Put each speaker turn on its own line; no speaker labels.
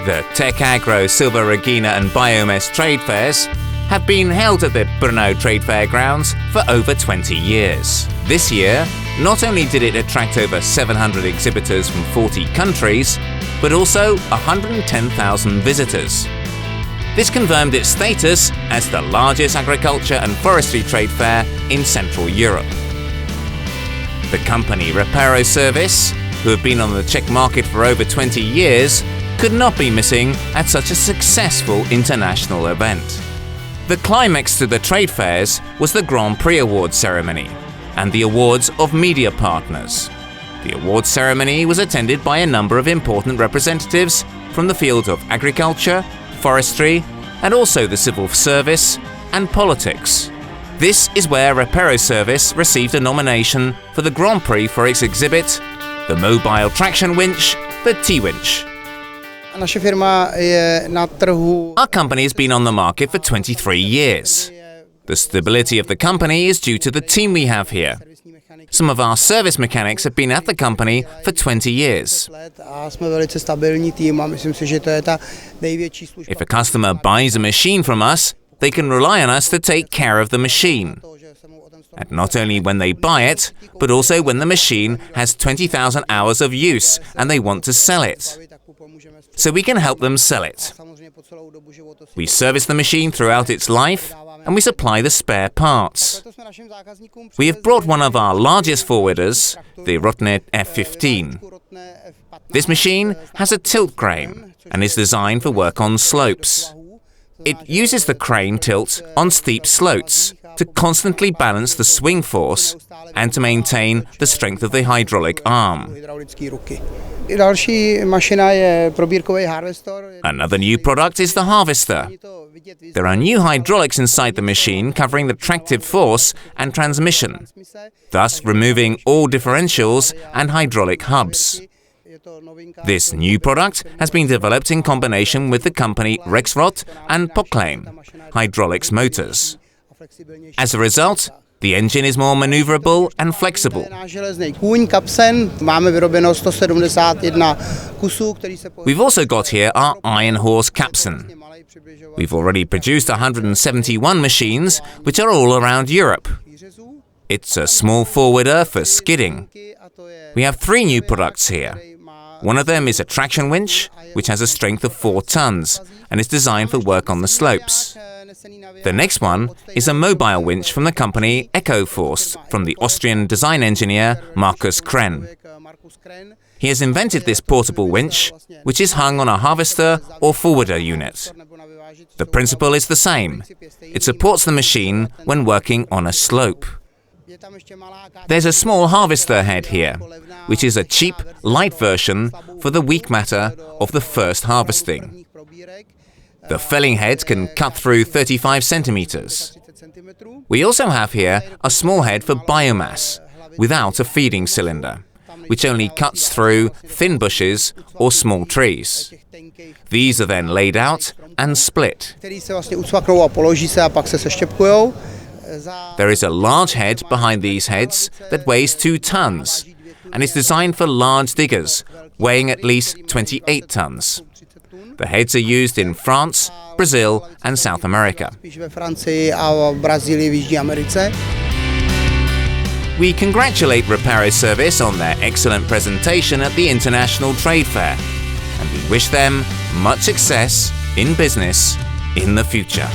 The TECHAGRO, Silva Regina and Biomass trade fairs have been held at the Brno Trade Fair Grounds for over 20 years. This year, not only did it attract over 700 exhibitors from 40 countries, but also 110,000 visitors. This confirmed its status as the largest agriculture and forestry trade fair in Central Europe. The company Reparoservis, who have been on the Czech market for over 20 years, could not be missing at such a successful international event. The climax to the trade fairs was the Grand Prix award ceremony and the awards of media partners. The awards ceremony was attended by a number of important representatives from the field of agriculture, forestry, and also the civil service and politics. This is where Reparoservis received a nomination for the Grand Prix for its exhibit, the mobile traction winch, the T-Winch. Our company has been on the market for 23 years. The stability of the company is due to the team we have here. Some of our service mechanics have been at the company for 20 years. If a customer buys a machine from us, they can rely on us to take care of the machine. And not only when they buy it, but also when the machine has 20,000 hours of use and they want to sell it. So we can help them sell it. We service the machine throughout its life and we supply the spare parts. We have brought one of our largest forwarders, the Brno F15. This machine has a tilt crane and is designed for work on slopes. It uses the crane tilt on steep slopes to constantly balance the swing force and to maintain the strength of the hydraulic arm. Another new product is the harvester. There are new hydraulics inside the machine covering the tractive force and transmission, thus removing all differentials and hydraulic hubs. This new product has been developed in combination with the company Rexroth and Poclane hydraulics motors. As a result, the engine is more maneuverable and flexible. We've also got here our iron horse Capsule. We've already produced 171 machines, which are all around Europe. It's a small forwarder for skidding. We have 3 new products here. One of them is a traction winch, which has a strength of 4 tons and is designed for work on the slopes. The next one is a mobile winch from the company EcoForce from the Austrian design engineer Markus Krenn. He has invented this portable winch, which is hung on a harvester or forwarder unit. The principle is the same. It supports the machine when working on a slope. There's a small harvester head here, which is a cheap, light version for the weak matter of the first harvesting. The felling head can cut through 35 centimeters. We also have here a small head for biomass, without a feeding cylinder, which only cuts through thin bushes or small trees. These are then laid out and split. There is a large head behind these heads that weighs 2 tons and is designed for large diggers, weighing at least 28 tons. The heads are used in France, Brazil and South America. We congratulate Reparoservis on their excellent presentation at the International Trade Fair, and we wish them much success in business in the future.